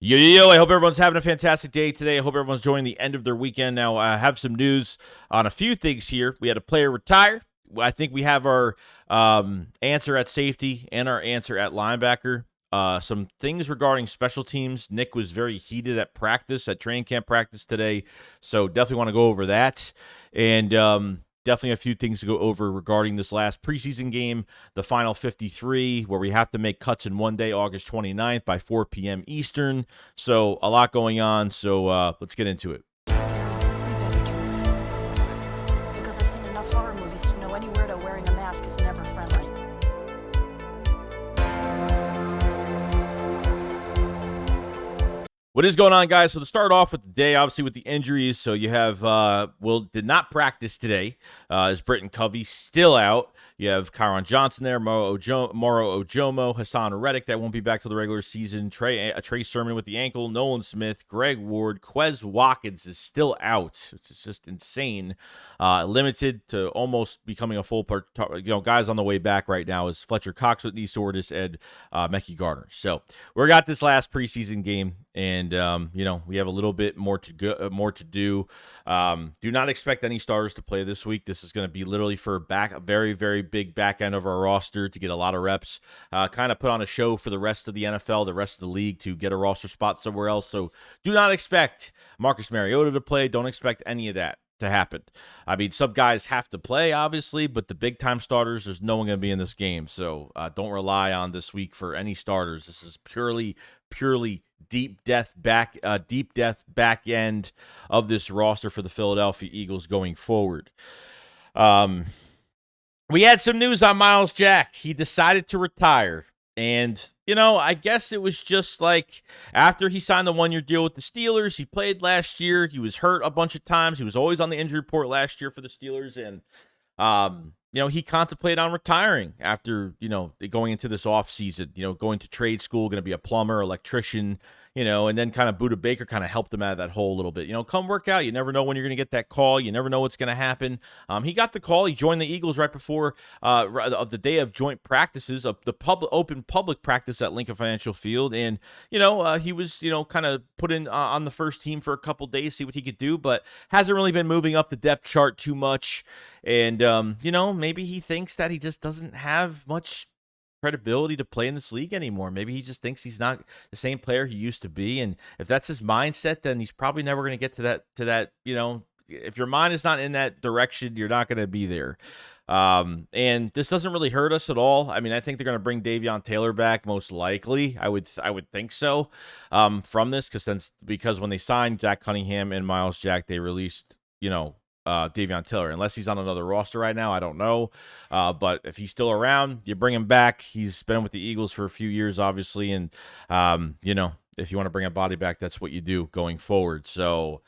Yo, I hope everyone's having a fantastic day today. I hope everyone's enjoying the end of their weekend. Now, I have some news on a few things here. We had a player retire. I think we have our answer at safety and our answer at linebacker. Some things regarding special teams. Nick was very heated at practice, at training camp practice today, so definitely want to go over that. And definitely a few things to go over regarding this last preseason game, the final 53, where we have to make cuts in one day, August 29th by 4 p.m. Eastern. So a lot going on, so let's get into it. Because I've seen enough horror movies to know any weirdo wearing a mask is never friendly. What is going on, guys? So to start off with the day, obviously with the injuries, so you have Will did not practice today. Is Britton Covey still out? You have Kyron Johnson there, Moro Ojomo, Hassan Reddick that won't be back till the regular season. Trey Sermon with the ankle, Nolan Smith, Greg Ward, Quez Watkins is still out. It's just insane. Limited to almost becoming a full part. Guys on the way back right now is Fletcher Cox with knee soreness and Mekhi Garner. So we got this last preseason game. And we have a little bit more to go, more to do. Do not expect any starters to play this week. This is going to be literally for a very, very big back end of our roster to get a lot of reps. Kind of put on a show for the rest of the NFL, the rest of the league to get a roster spot somewhere else. So do not expect Marcus Mariota to play. Don't expect any of that to happen. I mean, some guys have to play, obviously, but the big-time starters, there's no one going to be in this game. So don't rely on this week for any starters. This is purely deep death back end of this roster for the Philadelphia Eagles going forward. We had some news on Myles Jack. He decided to retire. And, I guess it was just like after he signed the one-year deal with the Steelers, he played last year. He was hurt a bunch of times. He was always on the injury report last year for the Steelers. And, he contemplated on retiring after, going into this offseason, going to trade school, going to be a plumber, electrician, and then kind of Buda Baker kind of helped him out of that hole a little bit. Come work out. You never know when you're going to get that call. You never know what's going to happen. He got the call. He joined the Eagles right before of the day of joint practices of the open public practice at Lincoln Financial Field. And, he was, kind of put in on the first team for a couple days, see what he could do, but hasn't really been moving up the depth chart too much. And, maybe he thinks that he just doesn't have much credibility to play in this league anymore. Maybe he just thinks he's not the same player he used to be. And if that's his mindset, then he's probably never going to get to that, if your mind is not in that direction, you're not going to be there. And this doesn't really hurt us at all. I mean, I think they're going to bring Davion Taylor back most likely. I would think so, from this because when they signed Zach Cunningham and Myles Jack, they released, Davion Taylor. Unless he's on another roster right now, I don't know. But if he's still around, you bring him back. He's been with the Eagles for a few years, obviously. And, if you want to bring a body back, that's what you do going forward. So,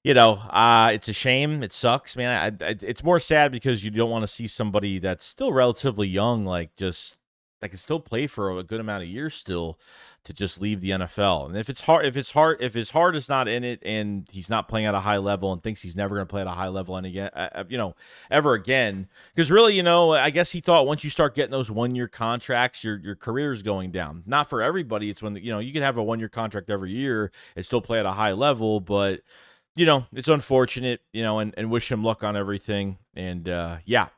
it's a shame. It sucks, man. It's more sad because you don't want to see somebody that's still relatively young, that can still play for a good amount of years still, to just leave the NFL. And if his heart is not in it and he's not playing at a high level and thinks he's never going to play at a high level ever again, because really, I guess he thought once you start getting those 1-year contracts, your career is going down. Not for everybody. It's when, you can have a 1-year contract every year and still play at a high level, but it's unfortunate, and wish him luck on everything. And yeah.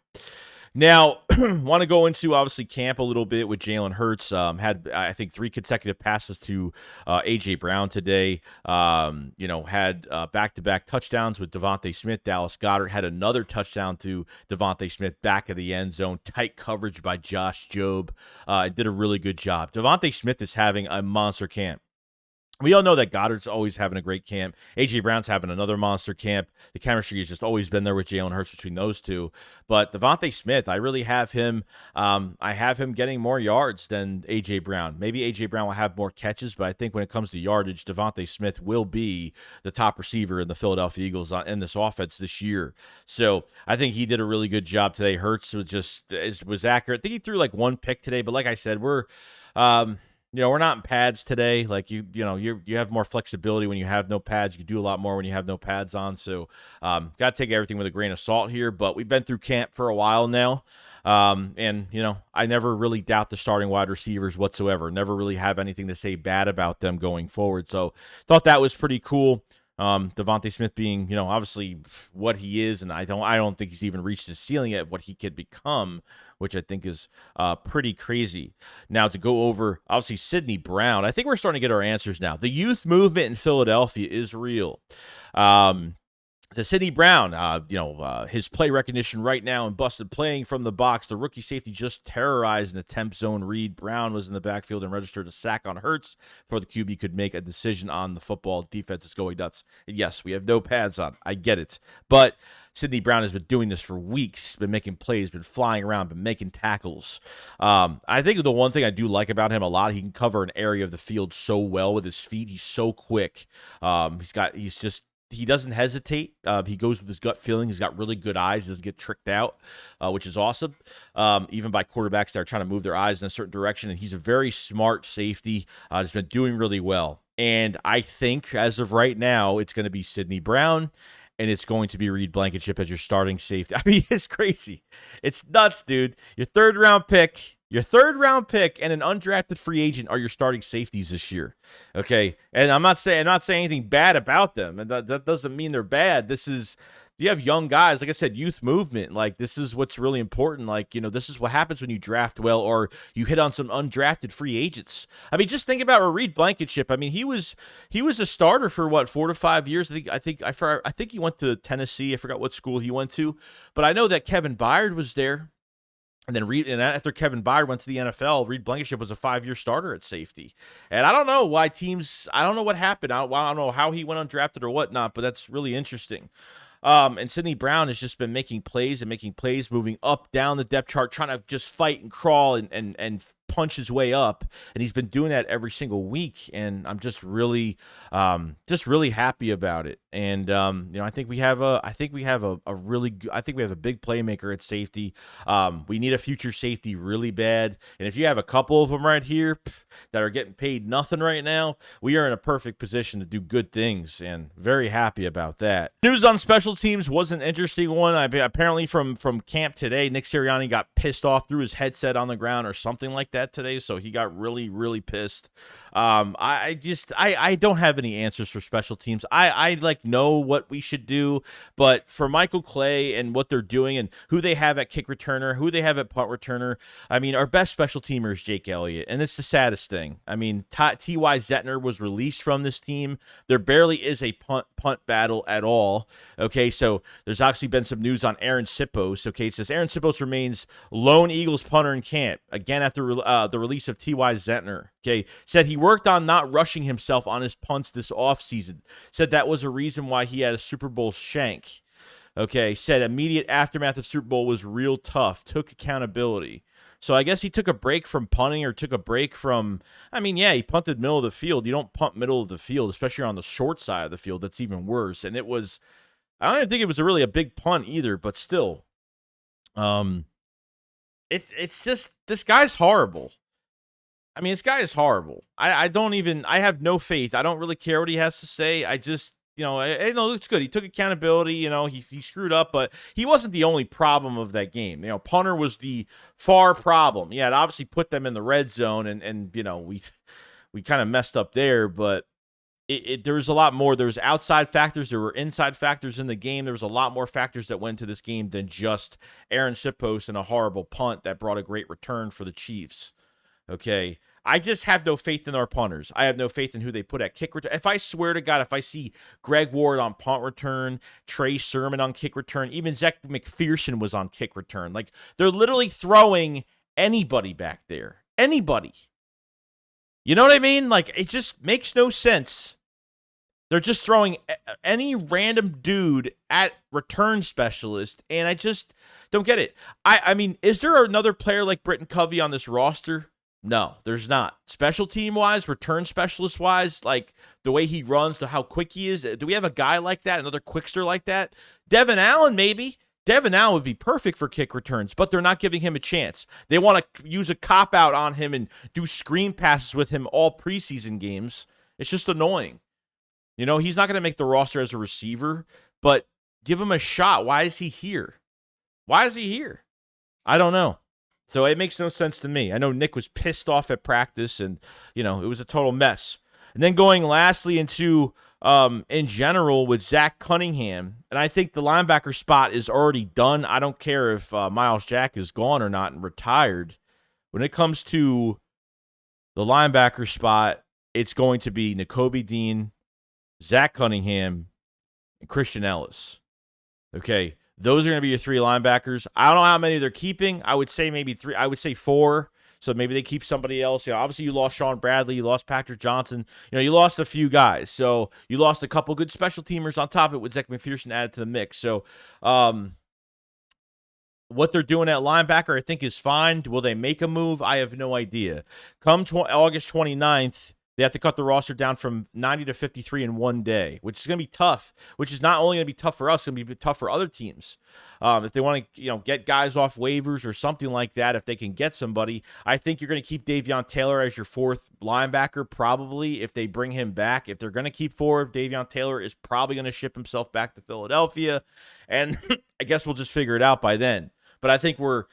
Now, want to go into, obviously, camp a little bit with Jalen Hurts. Had, I think, 3 consecutive passes to A.J. Brown today. Had back-to-back touchdowns with Devonte Smith. Dallas Goedert had another touchdown to Devonte Smith back of the end zone. Tight coverage by Josh Jobe. Did a really good job. Devonte Smith is having a monster camp. We all know that Goddard's always having a great camp. A.J. Brown's having another monster camp. The chemistry has just always been there with Jalen Hurts between those two. But Devonte Smith, I really have him. I have him getting more yards than A.J. Brown. Maybe A.J. Brown will have more catches, but I think when it comes to yardage, Devonte Smith will be the top receiver in the Philadelphia Eagles in this offense this year. So I think he did a really good job today. Hurts was accurate. I think he threw like 1 pick today, but like I said, we're we're not in pads today. Like you have more flexibility when you have no pads. You can do a lot more when you have no pads on. So, got to take everything with a grain of salt here. But we've been through camp for a while now, and I never really doubt the starting wide receivers whatsoever. Never really have anything to say bad about them going forward. So, thought that was pretty cool. Devonte Smith being, obviously what he is, and I don't think he's even reached his ceiling yet of what he could become, which I think is pretty crazy. Now to go over, obviously, Sidney Brown. I think we're starting to get our answers now. The youth movement in Philadelphia is real. To Sidney Brown, his play recognition right now and busted playing from the box. The rookie safety just terrorized an attempt zone read. Brown was in the backfield and registered a sack on Hurts before the QB could make a decision on the football. Defense is going nuts. And yes, we have no pads on. I get it. But Sidney Brown has been doing this for weeks, been making plays, been flying around, been making tackles. I think the one thing I do like about him a lot, he can cover an area of the field so well with his feet. He's so quick. He doesn't hesitate. He goes with his gut feeling. He's got really good eyes. Doesn't get tricked out, which is awesome. Even by quarterbacks that are trying to move their eyes in a certain direction. And he's a very smart safety. He's been doing really well. And I think as of right now, it's going to be Sidney Brown, and it's going to be Reed Blankenship as your starting safety. I mean, it's crazy. It's nuts, dude. Your third round pick and an undrafted free agent are your starting safeties this year. Okay. And I'm not saying anything bad about them. And that doesn't mean they're bad. You have young guys, like I said, youth movement. Like, this is what's really important. Like, this is what happens when you draft well or you hit on some undrafted free agents. I mean, just think about Reed Blankenship. I mean, he was a starter for 4 to 5 years. I think he went to Tennessee. I forgot what school he went to, but I know that Kevin Byard was there. And then after Kevin Byard went to the NFL, Reed Blankenship was a 5-year starter at safety. And I don't know why I don't know what happened. I don't know how he went undrafted or whatnot, but that's really interesting. And Sidney Brown has just been making plays, moving up, down the depth chart, trying to just fight and crawl and punch his way up. And he's been doing that every single week. And I'm just really happy about it. And, I think we have a big playmaker at safety. We need a future safety really bad. And if you have a couple of them right here that are getting paid nothing right now, we are in a perfect position to do good things, and very happy about that. News on special teams was an interesting one. Apparently from camp today, Nick Sirianni got pissed off, threw his headset on the ground or something like that today, so he got really, really pissed. I don't have any answers for special teams. I know what we should do, but for Michael Clay and what they're doing and who they have at kick returner, who they have at punt returner, I mean, our best special teamer is Jake Elliott, and it's the saddest thing. I mean, T.Y. Zettner was released from this team. There barely is a punt battle at all. Okay, so there's actually been some news on Aaron Sipos. Okay, it says Aaron Sipos remains lone Eagles punter in camp, again after the release of T.Y. Zettner. Okay, said he worked on not rushing himself on his punts this offseason. Said that was a reason why he had a Super Bowl shank. Okay, said immediate aftermath of Super Bowl was real tough. Took accountability. So I guess he took a break from punting or took a break from, he punted middle of the field. You don't punt middle of the field, especially on the short side of the field. That's even worse. And I don't even think it was really a big punt either, but still. It's just, this guy's horrible. I mean, this guy is horrible. I have no faith. I don't really care what he has to say. I just, it's good. He took accountability. He screwed up, but he wasn't the only problem of that game. Punter was the far problem. Yeah, it obviously put them in the red zone, and we kind of messed up there, but there was a lot more. There was outside factors. There were inside factors in the game. There was a lot more factors that went into this game than just Aaron Sipos and a horrible punt that brought a great return for the Chiefs. Okay, I just have no faith in our punters. I have no faith in who they put at kick return. If I swear to God, if I see Greg Ward on punt return, Trey Sermon on kick return, even Zach McPherson was on kick return. Like, they're literally throwing anybody back there. Anybody. You know what I mean? Like, it just makes no sense. They're just throwing any random dude at return specialist, and I just don't get it. I mean, is there another player like Britton Covey on this roster? No, there's not. Special team-wise, return specialist-wise, like the way he runs, how quick he is, do we have a guy like that, another quickster like that? Devin Allen, maybe. Devin Allen would be perfect for kick returns, but they're not giving him a chance. They want to use a cop-out on him and do screen passes with him all preseason games. It's just annoying. You know, he's not going to make the roster as a receiver, but give him a shot. Why is he here? Why is he here? I don't know. So it makes no sense to me. I know Nick was pissed off at practice, and, you know, it was a total mess. And then going lastly into, in general, with Zach Cunningham, and I think the linebacker spot is already done. I don't care if Myles Jack is gone or not and retired. When it comes to the linebacker spot, it's going to be Nakobe Dean, Zach Cunningham, and Christian Ellis. Okay, those are going to be your 3 linebackers. I don't know how many they're keeping. I would say maybe 3. I would say 4. So maybe they keep somebody else. You know, obviously you lost Sean Bradley, you lost Patrick Johnson. You know, you lost a few guys. So you lost a couple good special teamers on top of it with Zach McPherson added to the mix. So what they're doing at linebacker, I think, is fine. Will they make a move? I have no idea. Come August 29th, they have to cut the roster down from 90 to 53 in one day, which is going to be tough, which is not only going to be tough for us, it's going to be tough for other teams. If they want to, you know, get guys off waivers or something like that, if they can get somebody, I think you're going to keep Davion Taylor as your 4th linebacker, probably, if they bring him back. If they're going to keep 4, Davion Taylor is probably going to ship himself back to Philadelphia, and I guess we'll just figure it out by then. But I think we're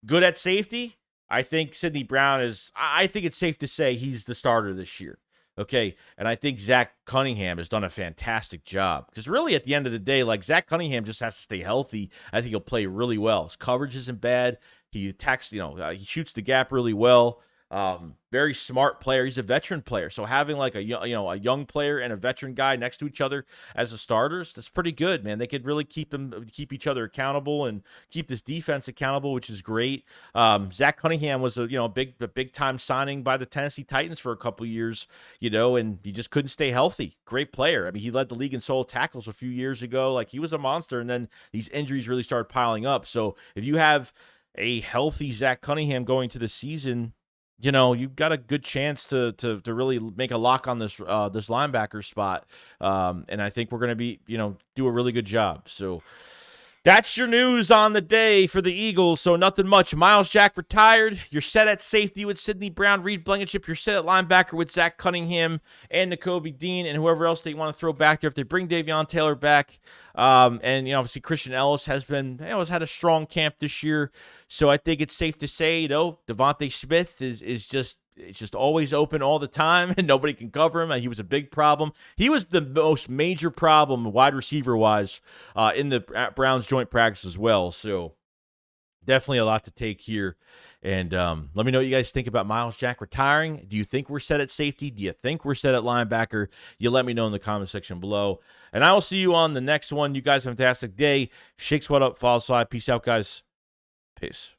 good at safety. I think Sidney Brown is, I think it's safe to say he's the starter this year. Okay. And I think Zach Cunningham has done a fantastic job because really at the end of the day, like Zach Cunningham just has to stay healthy. I think he'll play really well. His coverage isn't bad. He attacks, you know, he shoots the gap really well. Very smart player. He's a veteran player. So having like a young player and a veteran guy next to each other as the starters, that's pretty good, man. They could really keep each other accountable and keep this defense accountable, which is great. Zach Cunningham was a big time signing by the Tennessee Titans for a couple years, you know, and he just couldn't stay healthy. Great player. I mean, he led the league in solo tackles a few years ago. Like, he was a monster, and then these injuries really started piling up. So if you have a healthy Zach Cunningham going to the season, you know, you've got a good chance to really make a lock on this this linebacker spot. And I think we're going to be, you know, do a really good job. So that's your news on the day for the Eagles. So nothing much. Myles Jack retired. You're set at safety with Sidney Brown, Reed Blankenship. You're set at linebacker with Zach Cunningham and Nakobe Dean and whoever else they want to throw back there if they bring Davion Taylor back. And, you know, obviously Christian Ellis has had a strong camp this year. So I think it's safe to say, you know, Devonte Smith is just always open all the time, and nobody can cover him. And he was a big problem. He was the most major problem wide receiver-wise in the Browns joint practice as well. So definitely a lot to take here. And let me know what you guys think about Myles Jack retiring. Do you think we're set at safety? Do you think we're set at linebacker? You let me know in the comment section below. And I will see you on the next one. You guys have a fantastic day. Shake Sweat Up, follow slide. Peace out, guys. Peace.